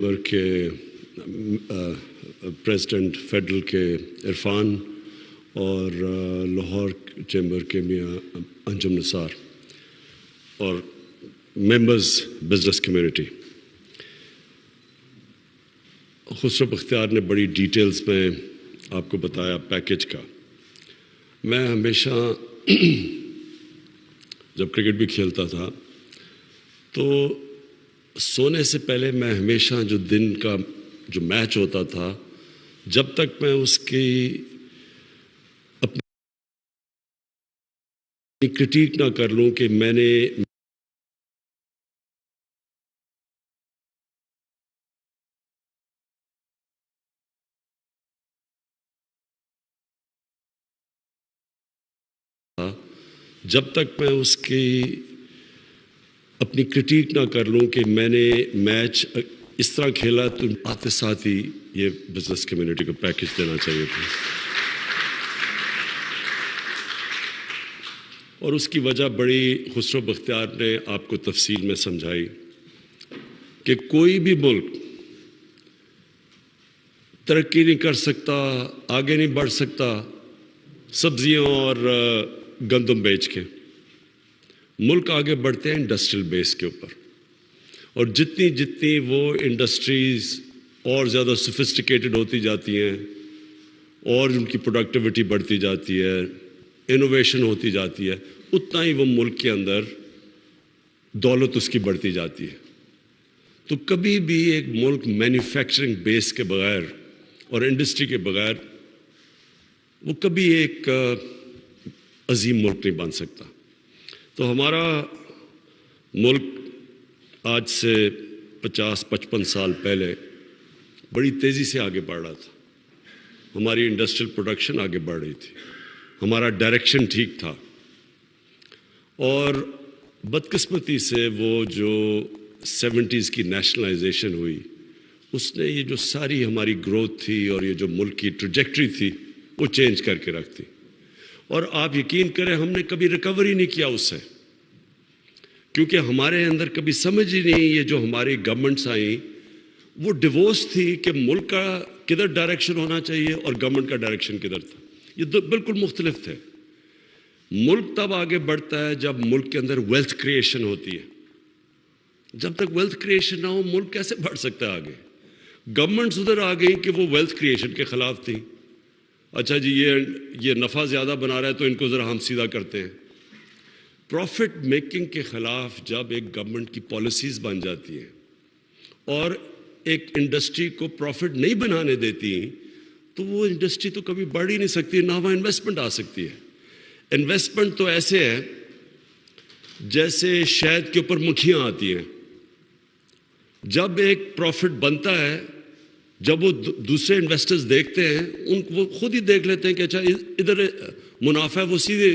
کے president federal کے عرفان اور لاہور چیمبر کے میاں انجم نثار اور members business community. Khusro Bakhtiar نے بڑی ڈیٹیلز میں آپ کو بتایا پیکیج کا. میں ہمیشہ جب کرکٹ بھی کھیلتا تھا تو سونے سے پہلے میں ہمیشہ جو دن کا جو میچ ہوتا تھا جب تک میں اس کی اپنی کرٹیک نہ کر لوں کہ میں نے جب تک میں اس کی اپنی کرٹیک نہ کر لوں کہ میں نے میچ اس طرح کھیلا تو آتے ساتھ ہی یہ بزنس کمیونٹی کو پیکیج دینا چاہیے تھا. اور اس کی وجہ بڑی خسرو بختیار نے آپ کو تفصیل میں سمجھائی کہ کوئی بھی ملک ترقی نہیں کر سکتا، آگے نہیں بڑھ سکتا سبزیاں اور گندم بیچ کے. ملک آگے بڑھتے ہیں انڈسٹریل بیس کے اوپر، اور جتنی وہ انڈسٹریز اور زیادہ سوفسٹیکیٹڈ ہوتی جاتی ہیں اور ان کی پروڈکٹیوٹی بڑھتی جاتی ہے، انوویشن ہوتی جاتی ہے، اتنا ہی وہ ملک کے اندر دولت اس کی بڑھتی جاتی ہے. تو کبھی بھی ایک ملک مینوفیکچرنگ بیس کے بغیر اور انڈسٹری کے بغیر وہ کبھی ایک عظیم ملک نہیں بن سکتا. تو ہمارا ملک آج سے 50-55 سال پہلے بڑی تیزی سے آگے بڑھ رہا تھا. ہماری انڈسٹریل پروڈکشن آگے بڑھ رہی تھی، ہمارا ڈائریکشن ٹھیک تھا. اور بدقسمتی سے وہ جو 70s کی نیشنلائزیشن ہوئی اس نے یہ جو ساری ہماری گروتھ تھی اور یہ جو ملک کی ٹریجیکٹری تھی وہ چینج کر کے رکھ دی. اور آپ یقین کریں ہم نے کبھی ریکوری نہیں کیا اس سے، کیونکہ ہمارے اندر کبھی سمجھ ہی نہیں. یہ جو ہماری گورنمنٹس آئیں وہ ڈیوورس تھی کہ ملک کا کدھر ڈائریکشن ہونا چاہیے اور گورنمنٹ کا ڈائریکشن کدھر تھا. یہ دو بالکل مختلف تھے. ملک تب آگے بڑھتا ہے جب ملک کے اندر ویلتھ کریشن ہوتی ہے. جب تک ویلتھ کریشن نہ ہو ملک کیسے بڑھ سکتا ہے آگے؟ گورنمنٹس ادھر آ گئی کہ وہ ویلتھ کریشن کے خلاف تھی. اچھا جی یہ نفع زیادہ بنا رہا ہے تو ان کو ذرا ہم سیدھا کرتے ہیں. پروفٹ میکنگ کے خلاف جب ایک گورنمنٹ کی پالیسیز بن جاتی ہیں اور ایک انڈسٹری کو پروفٹ نہیں بنانے دیتی تو وہ انڈسٹری تو کبھی بڑھ ہی نہیں سکتی، نہ وہاں انویسٹمنٹ آ سکتی ہے. انویسٹمنٹ تو ایسے ہے جیسے شہد کے اوپر مکھیاں آتی ہیں. جب ایک پروفٹ بنتا ہے، جب وہ دوسرے انویسٹرز دیکھتے ہیں وہ خود ہی دیکھ لیتے ہیں کہ اچھا ادھر منافع ہے، وہ سیدھے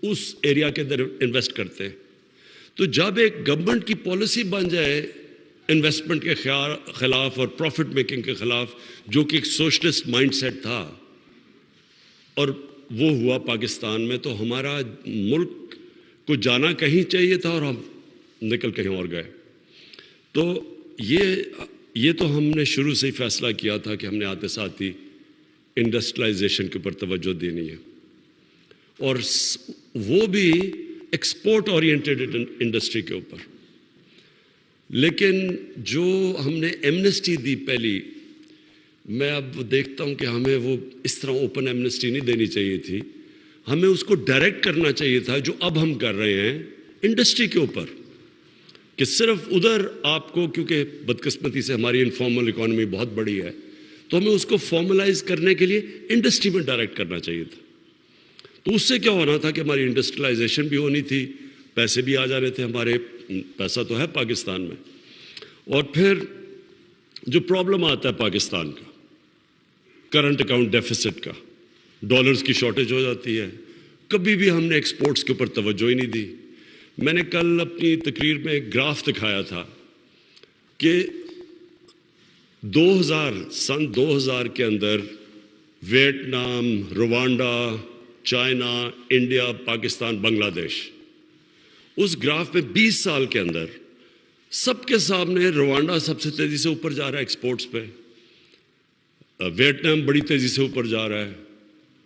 اس ایریا کے اندر انویسٹ کرتے ہیں. تو جب ایک گورنمنٹ کی پالیسی بن جائے انویسٹمنٹ کے خلاف اور پروفٹ میکنگ کے خلاف، جو کہ ایک سوشلسٹ مائنڈ سیٹ تھا اور وہ ہوا پاکستان میں، تو ہمارا ملک کو جانا کہیں چاہیے تھا اور ہم نکل کہیں اور گئے. تو یہ تو ہم نے شروع سے ہی فیصلہ کیا تھا کہ ہم نے آتے ساتھ ہی انڈسٹریلائزیشن کے اوپر توجہ دینی ہے، اور وہ بھی ایکسپورٹ اورینٹیڈ انڈسٹری کے اوپر. لیکن جو ہم نے ایمنسٹی دی پہلی، میں اب دیکھتا ہوں کہ ہمیں وہ اس طرح اوپن ایمنسٹی نہیں دینی چاہیے تھی. ہمیں اس کو ڈائریکٹ کرنا چاہیے تھا جو اب ہم کر رہے ہیں انڈسٹری کے اوپر، کہ صرف ادھر آپ کو، کیونکہ بدقسمتی سے ہماری انفارمل اکانومی بہت بڑی ہے تو ہمیں اس کو فارملائز کرنے کے لیے انڈسٹری میں ڈائریکٹ کرنا چاہیے تھا. تو اس سے کیا ہونا تھا کہ ہماری انڈسٹریلائزیشن بھی ہونی تھی، پیسے بھی آ جا رہے تھے ہمارے، پیسہ تو ہے پاکستان میں. اور پھر جو پرابلم آتا ہے پاکستان کا کرنٹ اکاؤنٹ ڈیفیسٹ کا، ڈالرز کی شارٹیج ہو جاتی ہے. کبھی بھی ہم نے ایکسپورٹس کے اوپر توجہ ہی نہیں دی. میں نے کل اپنی تقریر میں ایک گراف دکھایا تھا کہ 2000 کے اندر Vietnam, Rwanda, China, India, Pakistan, Bangladesh, اس گراف میں 20 سال کے اندر سب کے سامنے روانڈا سب سے تیزی سے اوپر جا رہا ہے ایکسپورٹس پہ، ویتنام بڑی تیزی سے اوپر جا رہا ہے،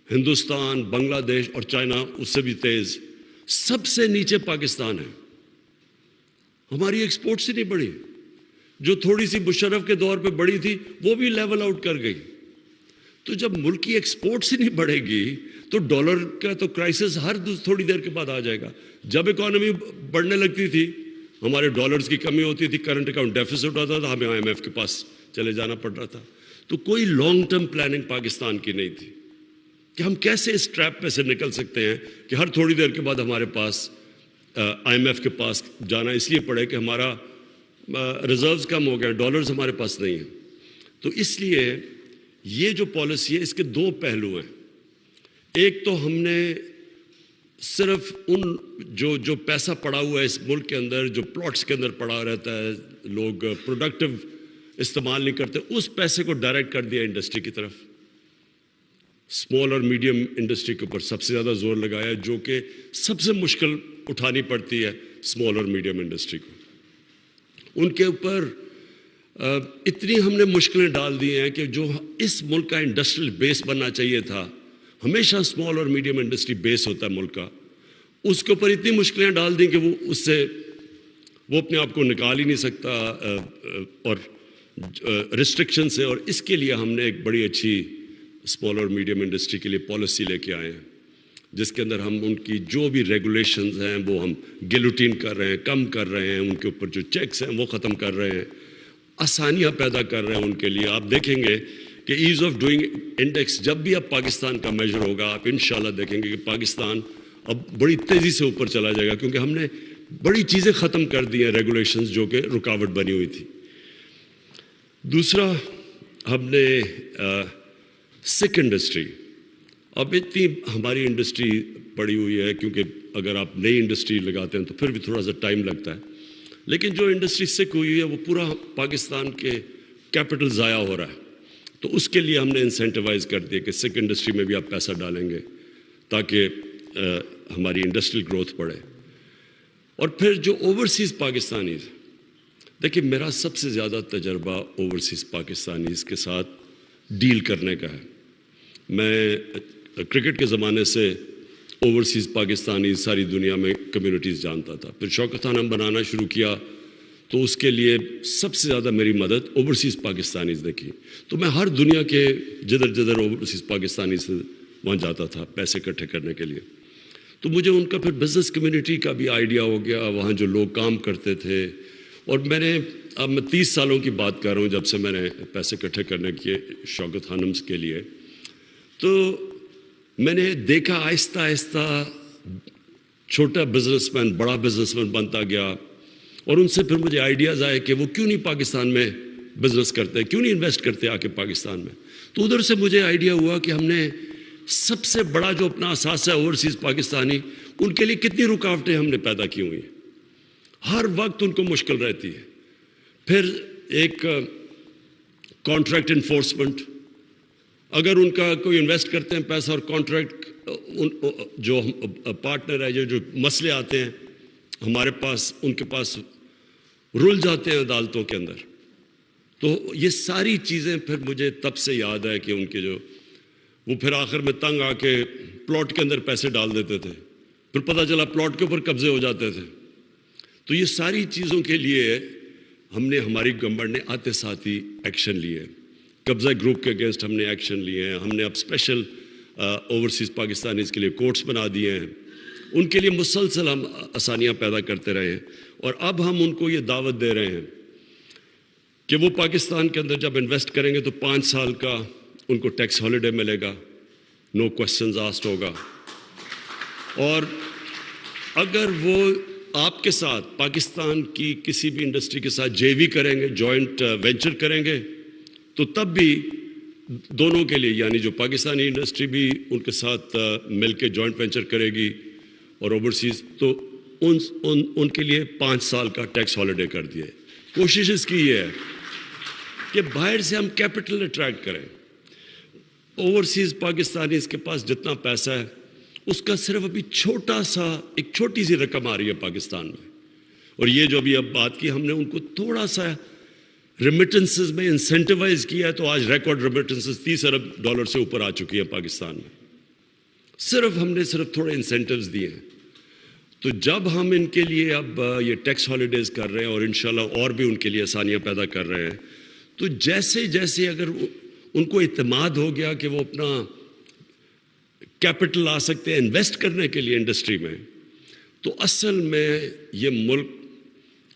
ہندوستان، بنگلہ دیش اور چائنا اس سے بھی تیز، سب سے نیچے پاکستان ہے۔ ہماری ایکسپورٹس ہی نہیں بڑھی، جو تھوڑی سی مشرف کے دور پہ بڑی تھی وہ بھی لیول آؤٹ کر گئی۔ تو جب ملک کی ایکسپورٹس ہی نہیں بڑھے گی تو ڈالر کا تو کرائسس ہر تھوڑی دیر کے بعد آ جائے گا۔ جب اکانومی بڑھنے لگتی تھی ہمارے ڈالرز کی کمی ہوتی تھی، کرنٹ اکاؤنٹ ڈیفیسٹ ہوتا تھا، ہمیں IMF کے پاس چلے جانا پڑ رہا تھا۔ تو کوئی لانگ ٹرم پلاننگ پاکستان کی نہیں تھی کہ ہم کیسے اس ٹریپ میں سے نکل سکتے ہیں کہ ہر تھوڑی دیر کے بعد ہمارے پاس IMF کے پاس جانا اس لیے پڑے کہ ہمارا ریزروز کم ہو گئے، ڈالرز ہمارے پاس نہیں ہیں۔ تو اس لیے یہ جو پالیسی ہے اس کے دو پہلو ہیں۔ ایک تو ہم نے صرف ان جو پیسہ پڑا ہوا ہے اس ملک کے اندر، جو پلاٹس کے اندر پڑا رہتا ہے، لوگ پروڈکٹیو استعمال نہیں کرتے، اس پیسے کو ڈائریکٹ کر دیا انڈسٹری کی طرف۔ اسمال اور میڈیم انڈسٹری کے اوپر سب سے زیادہ زور لگایا، جو کہ سب سے مشکل اٹھانی پڑتی ہے اسمال اور میڈیم انڈسٹری کو۔ ان کے اوپر اتنی ہم نے مشکلیں ڈال دی ہیں کہ جو اس ملک کا انڈسٹریل بیس بننا چاہیے تھا، ہمیشہ اسمال اور میڈیم انڈسٹری بیس ہوتا ہے ملک کا، اس کے اوپر اتنی مشکلیں ڈال دیں کہ وہ اپنے آپ کو نکال ہی نہیں سکتا اور ریسٹرکشن سے۔ اور اس کے لیے ہم نے ایک بڑی اچھی اسمال اور میڈیم انڈسٹری کے لیے پالیسی لے کے آئے ہیں، جس کے اندر ہم ان کی جو بھی ریگولیشنز ہیں وہ ہم گیلوٹین کر رہے ہیں، کم کر رہے ہیں، ان کے اوپر جو چیکس ہیں وہ ختم کر رہے ہیں، آسانیاں پیدا کر رہے ہیں ان کے لیے۔ آپ دیکھیں گے کہ ایز آف ڈوئنگ انڈیکس جب بھی اب پاکستان کا میجر ہوگا، آپ انشاءاللہ دیکھیں گے کہ پاکستان اب بڑی تیزی سے اوپر چلا جائے گا، کیونکہ ہم نے بڑی چیزیں ختم کر دی ہیں، ریگولیشنز جو کہ رکاوٹ بنی ہوئی تھی۔ دوسرا، ہم نے سکھ انڈسٹری، اب اتنی ہماری انڈسٹری پڑی ہوئی ہے، کیونکہ اگر آپ نئی انڈسٹری لگاتے ہیں تو پھر بھی تھوڑا سا ٹائم لگتا ہے، لیکن جو انڈسٹری سکھ ہوئی ہے وہ پورا پاکستان کے کیپٹل ضائع ہو رہا ہے۔ تو اس کے لیے ہم نے انسینٹیوائز کر دیا کہ سکھ انڈسٹری میں بھی آپ پیسہ ڈالیں گے تاکہ ہماری انڈسٹریل گروتھ بڑھے۔ اور پھر جو اوورسیز پاکستانیز، دیکھیں میرا سب سے زیادہ تجربہ اوورسیز پاکستانیز کے ساتھ ڈیل کرنے کا ہے۔ میں کرکٹ کے زمانے سے اوورسیز پاکستانیز ساری دنیا میں کمیونٹیز جانتا تھا، پھر شوکت خانہ بنانا شروع کیا تو اس کے لیے سب سے زیادہ میری مدد اوورسیز پاکستانیز نے کی۔ تو میں ہر دنیا کے جدھر اوورسیز پاکستانی سے وہاں جاتا تھا پیسے اکٹھے کرنے کے لیے۔ تو مجھے ان کا پھر بزنس کمیونٹی کا بھی آئیڈیا ہو گیا، وہاں جو لوگ کام کرتے تھے۔ اور اب میں 30 سالوں کی بات کر رہا ہوں جب سے میں نے پیسے اکٹھے کرنے کیے شوکت خانمز کے لیے، تو میں نے دیکھا آہستہ آہستہ چھوٹا بزنس مین بڑا بزنس مین بنتا گیا، اور ان سے پھر مجھے آئیڈیاز آئے کہ وہ کیوں نہیں پاکستان میں بزنس کرتے، کیوں نہیں انویسٹ کرتے آ کے پاکستان میں۔ تو ادھر سے مجھے آئیڈیا ہوا کہ ہم نے سب سے بڑا جو اپنا اثاثہ ہے اوورسیز پاکستانی، ان کے لیے کتنی رکاوٹیں ہم نے پیدا کی ہوئی ہیں، ہر وقت ان کو مشکل رہتی ہے۔ پھر ایک کانٹریکٹ انفورسمنٹ، اگر ان کا کوئی انویسٹ کرتے ہیں پیسہ اور کانٹریکٹ جو پارٹنر ہے، جو مسئلے آتے ہیں ہمارے پاس، ان کے پاس رل جاتے ہیں عدالتوں کے اندر۔ تو یہ ساری چیزیں پھر مجھے تب سے یاد ہے کہ ان کے وہ پھر آخر میں تنگ آ کے پلاٹ کے اندر پیسے ڈال دیتے تھے، پھر پتہ چلا پلاٹ کے اوپر قبضے ہو جاتے تھے۔ تو یہ ساری چیزوں کے لیے ہماری گورنمنٹ نے آتے ساتھ ہی ایکشن لیے، قبضہ گروپ کے اگینسٹ ہم نے ایکشن لیے ہیں، ہم نے اب اسپیشل اوورسیز پاکستانیز کے لیے کورٹس بنا دیے ہیں، ان کے لیے مسلسل ہم آسانیاں پیدا کرتے رہے ہیں۔ اور اب ہم ان کو یہ دعوت دے رہے ہیں کہ وہ پاکستان کے اندر جب انویسٹ کریں گے تو 5 سال کا ان کو ٹیکس ہالیڈے ملے گا، نو کوسچنز آسکڈ ہوگا۔ اور اگر وہ آپ کے ساتھ پاکستان کی کسی بھی انڈسٹری کے ساتھ JV کریں گے، جوائنٹ وینچر کریں گے، تو تب بھی دونوں کے لیے، یعنی جو پاکستانی انڈسٹری بھی ان کے ساتھ مل کے جوائنٹ وینچر کرے گی اور اوورسیز، تو ان کے لیے 5 سال کا ٹیکس ہالیڈے کر دیا ہے۔ کوشش اس کی یہ ہے کہ باہر سے ہم کیپٹل اٹریکٹ کریں۔ اوورسیز پاکستانیز کے پاس جتنا پیسہ ہے اس کا صرف ابھی ایک چھوٹی سی رقم آ رہی ہے پاکستان میں، اور یہ جو ابھی اب بات کی ہم نے ان کو تھوڑا سا ریمیٹنسز میں انسینٹیوائز کیا ہے تو آج ریکارڈ ریمیٹنسز $30 ارب سے اوپر آ چکی ہیں پاکستان میں. ہم نے صرف تھوڑے انسینٹیوز دیے ہیں. تو جب ہم ان کے لیے اب یہ ٹیکس ہالیڈیز کر رہے ہیں اور انشاءاللہ اور بھی ان کے لیے آسانیاں پیدا کر رہے ہیں, تو جیسے اگر ان کو اعتماد ہو گیا کہ وہ اپنا کیپٹل لا سکتے ہیں انویسٹ کرنے کے لیے انڈسٹری میں, تو اصل میں یہ ملک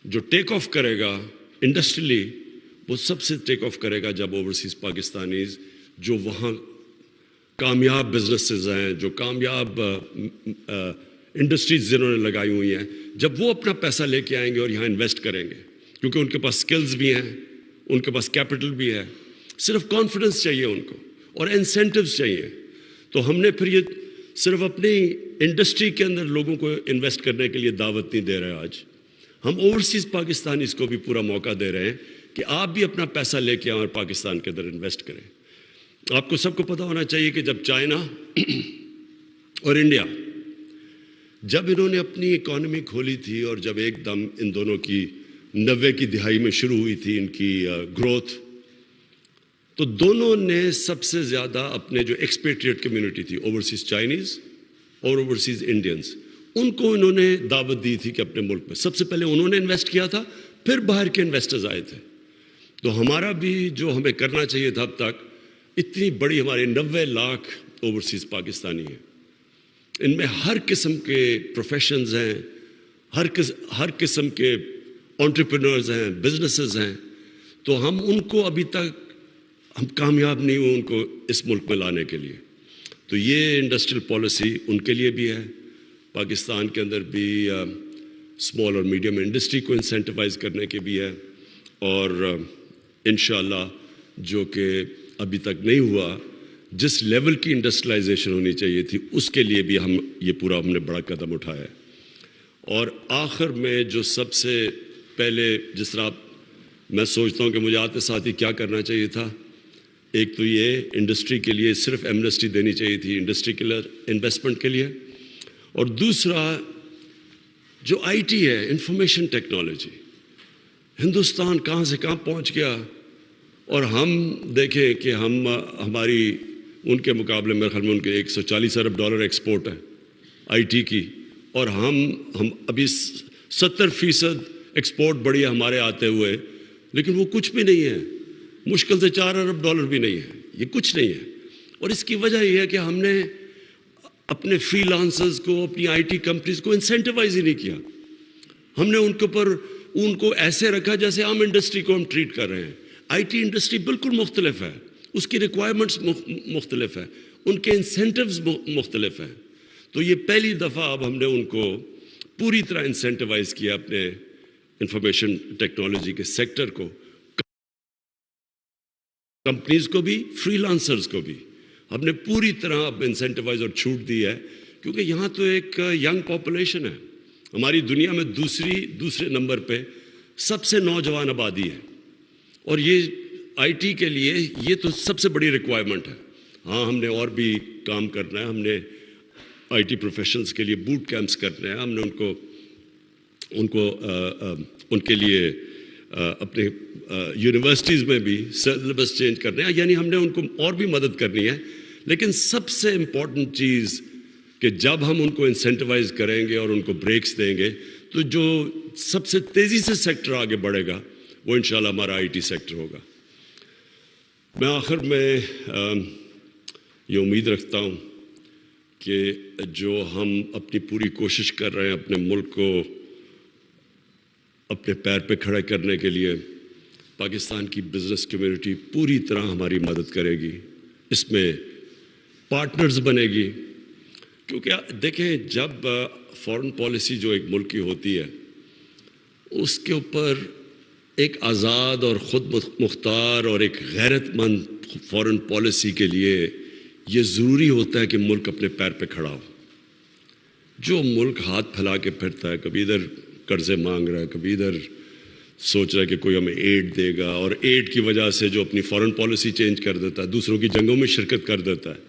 جو ٹیک آف کرے گا انڈسٹریلی, وہ سب سے ٹیک آف کرے گا جب اوورسیز پاکستانیز جو وہاں کامیاب بزنسز ہیں, جو کامیاب انڈسٹریز جنہوں نے لگائی ہوئی ہیں, جب وہ اپنا پیسہ لے کے آئیں گے اور یہاں انویسٹ کریں گے, کیونکہ ان کے پاس سکلز بھی ہیں, ان کے پاس کیپٹل بھی ہے, صرف کانفیڈنس چاہیے ان کو اور انسینٹیوز چاہیے. تو ہم نے پھر یہ صرف اپنی انڈسٹری کے اندر لوگوں کو انویسٹ کرنے کے لیے دعوت نہیں دے رہے. آج ہم اوورسیز پاکستانیز کو بھی پورا موقع دے رہے ہیں کہ آپ بھی اپنا پیسہ لے کے آئیں اور پاکستان کے اندر انویسٹ کریں. آپ کو سب کو پتہ ہونا چاہیے کہ جب چائنا اور انڈیا جب انہوں نے اپنی اکانومی کھولی تھی اور جب ایک دم ان دونوں کی 90 کی دہائی میں شروع ہوئی تھی ان کی گروتھ, تو دونوں نے سب سے زیادہ اپنے جو ایکسپیٹریٹ کمیونٹی تھی, اوورسیز چائنیز اور اوورسیز انڈینز, ان کو انہوں نے دعوت دی تھی کہ اپنے ملک میں سب سے پہلے انہوں نے انویسٹ کیا تھا, پھر باہر کے انویسٹرز آئے تھے. تو ہمارا بھی جو ہمیں کرنا چاہیے تھا اب تک, اتنی بڑی ہمارے 90 لاکھ اوورسیز پاکستانی ہیں, ان میں ہر قسم کے پروفیشنز ہیں, ہر قسم کے انٹرپرینورز ہیں, بزنسز ہیں. تو ہم ان کو ابھی تک ہم کامیاب نہیں ہوئے ان کو اس ملک میں لانے کے لیے. تو یہ انڈسٹریل پالیسی ان کے لیے بھی ہے, پاکستان کے اندر بھی اسمال اور میڈیم انڈسٹری کو انسینٹیوائز کرنے کے بھی ہے, اور انشاءاللہ جو کہ ابھی تک نہیں ہوا, جس لیول کی انڈسٹریلائزیشن ہونی چاہیے تھی اس کے لیے بھی ہم نے بڑا قدم اٹھایا ہے. اور آخر میں جو سب سے پہلے جس طرح میں سوچتا ہوں کہ مجھے آتے ساتھ ہی کیا کرنا چاہیے تھا, ایک تو یہ انڈسٹری کے لیے صرف ایمنسٹی دینی چاہیے تھی, انڈسٹری کے لیے انویسٹمنٹ کے لیے, اور دوسرا جو آئی ٹی ہے, انفارمیشن ٹیکنالوجی, ہندوستان کہاں سے کہاں پہنچ گیا, اور ہم دیکھیں کہ ہماری ان کے مقابلے میں خیال میں ان کے $140 ارب ایکسپورٹ ہے آئی ٹی کی, اور ہم ابھی 70% ایکسپورٹ بڑی ہے ہمارے آتے ہوئے, لیکن وہ کچھ بھی نہیں ہے, مشکل سے $4 ارب بھی نہیں ہے, یہ کچھ نہیں ہے. اور اس کی وجہ یہ ہے کہ ہم نے اپنے فری لانسرز کو, اپنی آئی ٹی کمپنیز کو انسینٹیوائز ہی نہیں کیا. ہم نے ان کو ایسے رکھا جیسے عام انڈسٹری کو ہم ٹریٹ کر رہے ہیں. آئی ٹی انڈسٹری بالکل مختلف ہے, اس کی ریکوائرمنٹس مختلف ہے, ان کے انسینٹیوز مختلف ہیں. تو یہ پہلی دفعہ اب ہم نے ان کو پوری طرح انسینٹیوائز کیا, اپنے انفارمیشن ٹیکنالوجی کے سیکٹر کو, کمپنیز کو بھی, فری لانسرز کو بھی ہم نے پوری طرح اب انسینٹیوائز اور چھوٹ دی ہے, کیونکہ یہاں تو ایک ینگ پاپولیشن ہے, ہماری دنیا میں دوسرے نمبر پہ سب سے نوجوان آبادی ہے, اور یہ آئی ٹی کے لیے یہ تو سب سے بڑی ریکوائرمنٹ ہے. ہاں ہم نے اور بھی کام کرنا ہے, ہم نے آئی ٹی پروفیشنلز کے لیے بوٹ کیمپس کرنے ہیں, ہم نے ان کے لیے اپنے یونیورسٹیز میں بھی سلیبس چینج کرنے ہیں, یعنی ہم نے ان کو اور بھی مدد کرنی ہے. لیکن سب سے امپورٹنٹ چیز کہ جب ہم ان کو انسینٹیوائز کریں گے اور ان کو بریکس دیں گے, تو جو سب سے تیزی سے سیکٹر آگے بڑھے گا وہ انشاءاللہ ہمارا آئی ٹی سیکٹر ہوگا. میں آخر میں یہ امید رکھتا ہوں کہ جو ہم اپنی پوری کوشش کر رہے ہیں اپنے ملک کو اپنے پیر پہ کھڑے کرنے کے لیے, پاکستان کی بزنس کمیونٹی پوری طرح ہماری مدد کرے گی, اس میں پارٹنرز بنے گی. کیونکہ دیکھیں جب فارن پالیسی جو ایک ملک کی ہوتی ہے, اس کے اوپر ایک آزاد اور خود مختار اور ایک غیرت مند فارن پالیسی کے لیے یہ ضروری ہوتا ہے کہ ملک اپنے پیر پہ کھڑا ہو. جو ملک ہاتھ پھیلا کے پھرتا ہے, کبھی ادھر قرضے مانگ رہا ہے, کبھی ادھر سوچ رہا ہے کہ کوئی ہمیں ایڈ دے گا, اور ایڈ کی وجہ سے جو اپنی فارن پالیسی چینج کر دیتا ہے, دوسروں کی جنگوں میں شرکت کر دیتا ہے,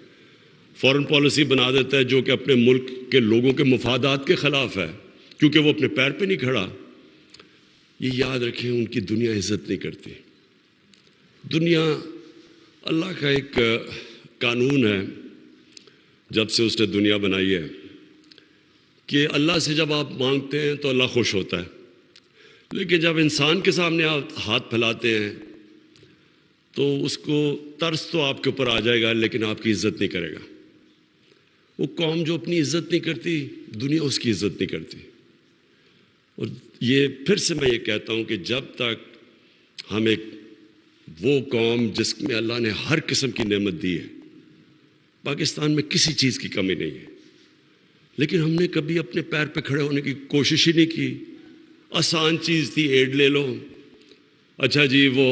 فارن پالیسی بنا دیتا ہے جو کہ اپنے ملک کے لوگوں کے مفادات کے خلاف ہے, کیونکہ وہ اپنے پیر پہ نہیں کھڑا. یہ یاد رکھیں ان کی دنیا عزت نہیں کرتی. دنیا اللہ کا ایک قانون ہے جب سے اس نے دنیا بنائی ہے کہ اللہ سے جب آپ مانگتے ہیں تو اللہ خوش ہوتا ہے، لیکن جب انسان کے سامنے آپ ہاتھ پھیلاتے ہیں تو اس کو ترس تو آپ کے اوپر آ جائے گا لیکن آپ کی عزت نہیں کرے گا. وہ قوم جو اپنی عزت نہیں کرتی دنیا اس کی عزت نہیں کرتی. اور یہ پھر سے میں یہ کہتا ہوں کہ جب تک ہم ایک وہ قوم جس میں اللہ نے ہر قسم کی نعمت دی ہے، پاکستان میں کسی چیز کی کمی نہیں ہے، لیکن ہم نے کبھی اپنے پیر پہ کھڑے ہونے کی کوشش ہی نہیں کی. آسان چیز تھی، ایڈ لے لو، اچھا جی وہ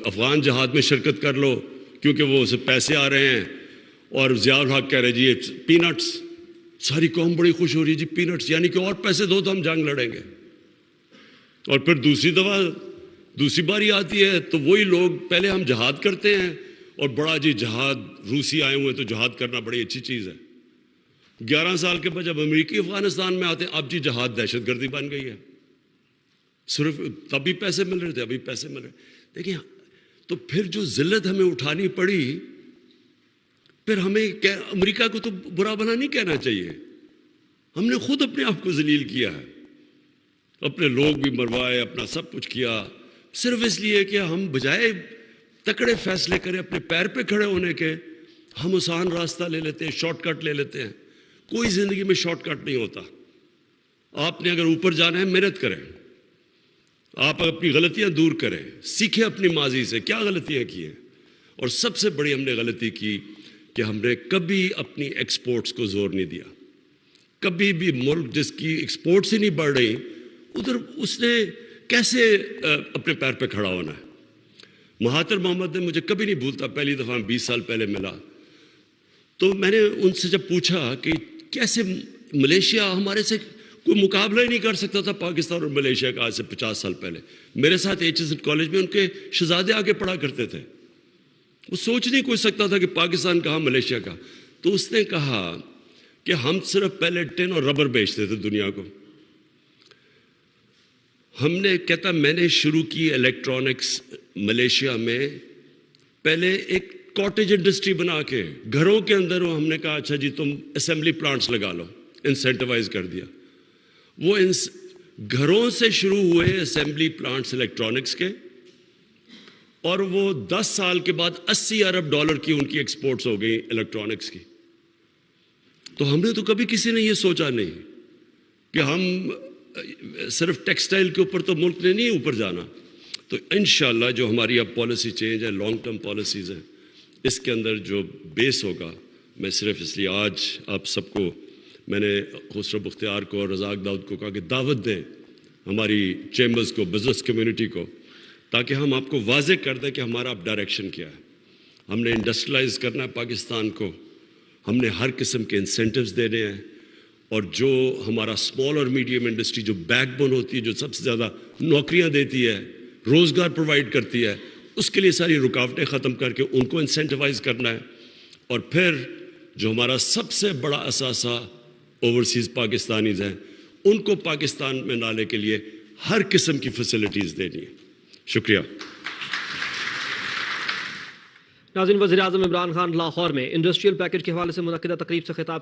افغان جہاد میں شرکت کر لو کیونکہ وہ اسے پیسے آ رہے ہیں، اور ضیاء الحق کہہ رہے جی یہ پینٹس، ساری قوم بڑی خوش ہو رہی ہے جی پینٹس، یعنی کہ اور پیسے دو تو ہم جنگ لڑیں گے. اور پھر دوسری باری آتی ہے تو وہی لوگ پہلے ہم جہاد کرتے ہیں اور بڑا جی جہاد، روسی آئے ہوئے تو جہاد کرنا بڑی اچھی چیز ہے. 11 سال کے بعد جب امریکی افغانستان میں آتے ہیں اب جی جہاد دہشت گردی بن گئی ہے. صرف تب بھی پیسے مل رہے تھے، ابھی پیسے مل رہے. دیکھیں تو پھر جو ذلت ہمیں اٹھانی پڑی، پھر ہمیں امریکہ کو تو برا بھلا نہیں کہنا چاہیے، ہم نے خود اپنے آپ کو ذلیل کیا ہے، اپنے لوگ بھی مروائے، اپنا سب کچھ کیا، صرف اس لیے کہ ہم بجائے تکڑے فیصلے کریں اپنے پیر پہ کھڑے ہونے کے، ہم آسان راستہ لے لیتے ہیں، شارٹ کٹ لے لیتے ہیں. کوئی زندگی میں شارٹ کٹ نہیں ہوتا. آپ نے اگر اوپر جانا ہے محنت کریں، آپ اپنی غلطیاں دور کریں، سیکھیں اپنی ماضی سے کیا غلطیاں کی ہیں. اور سب سے بڑی ہم نے غلطی کی کہ ہم نے کبھی اپنی ایکسپورٹس کو زور نہیں دیا. کبھی بھی ملک جس کی ایکسپورٹس ہی نہیں بڑھ رہی ادھر اس نے کیسے اپنے پیر پہ کھڑا ہونا ہے. مہاتر محمد نے مجھے کبھی نہیں بھولتا، پہلی دفعہ 20 سال پہلے ملا تو میں نے ان سے جب پوچھا کہ کیسے ملیشیا ہمارے سے کوئی مقابلہ ہی نہیں کر سکتا تھا، پاکستان اور ملیشیا کا آج سے 50 سال پہلے. میرے ساتھ HSN کالج میں ان کے شہزادے آگے پڑھا کرتے تھے، وہ سوچ نہیں کوئی سکتا تھا کہ پاکستان کہاں ملیشیا کا. تو اس نے کہا کہ ہم صرف پہلے ٹن اور ربر بیچتے تھے دنیا کو. ہم نے کہتا میں نے شروع کی الیکٹرانکس ملیشیا میں پہلے ایک کاٹیج انڈسٹری بنا کے گھروں کے اندر. ہم نے کہا اچھا جی تم اسمبلی پلانٹس لگا لو، انسینٹیوائز کر دیا. وہ گھروں سے شروع ہوئے اسمبلی پلانٹس الیکٹرانکس کے، اور وہ 10 سال کے بعد $80 ارب کی ان کی ایکسپورٹس ہو گئی الیکٹرانکس کی. تو ہم نے تو کبھی کسی نے یہ سوچا نہیں کہ ہم صرف ٹیکسٹائل کے اوپر تو ملک نے نہیں اوپر جانا. تو انشاءاللہ جو ہماری اب پالیسی چینج ہے، لانگ ٹرم پالیسیز ہیں، اس کے اندر جو بیس ہوگا، میں صرف اس لیے آج آپ سب کو، میں نے خسرو بختیار کو اور رزاق داؤد کو کہا کہ دعوت دیں ہماری چیمبرز کو، بزنس کمیونٹی کو، تاکہ ہم آپ کو واضح کر دیں کہ ہمارا اب ڈائریکشن کیا ہے. ہم نے انڈسٹریلائز کرنا ہے پاکستان کو، ہم نے ہر قسم کے انسینٹیوز دینے ہیں، اور جو ہمارا اسمال اور میڈیم انڈسٹری جو بیک بون ہوتی ہے، جو سب سے زیادہ نوکریاں دیتی ہے، روزگار پرووائڈ کرتی ہے، اس کے لیے ساری رکاوٹیں ختم کر کے ان کو انسینٹیوائز کرنا ہے. اور پھر جو ہمارا سب سے بڑا اثاثہ اوورسیز پاکستانیز ہیں، ان کو پاکستان میں لانے کے لیے ہر قسم کی فیسلٹیز دینی ہے. شکریہ. ناظرین، وزیر اعظم عمران خان لاہور میں انڈسٹریل پیکج کے حوالے سے منعقدہ تقریب سے خطاب